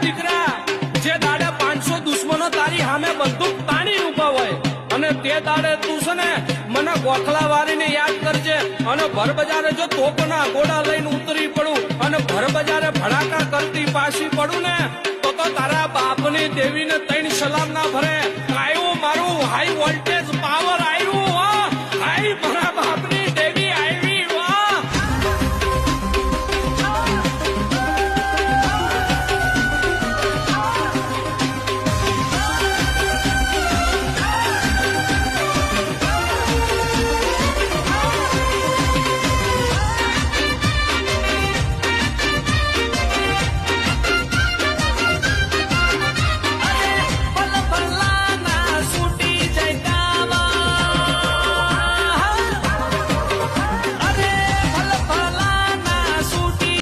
દીકરા જે દાડે 500 દુશ્મનો તારી સામે બંદૂક તાણી ઉભા હોય અને તે દાડે તું છે ને મને ગોખલા વારીને યાદ કરજે અને ભર બજારે જો તોપના ઘોડા લઈને ઉતરી પડું અને ભર બજારે ભડાકા કરતી પાછી પડું ને તો તારા બાપની દેવીને 3 સલામના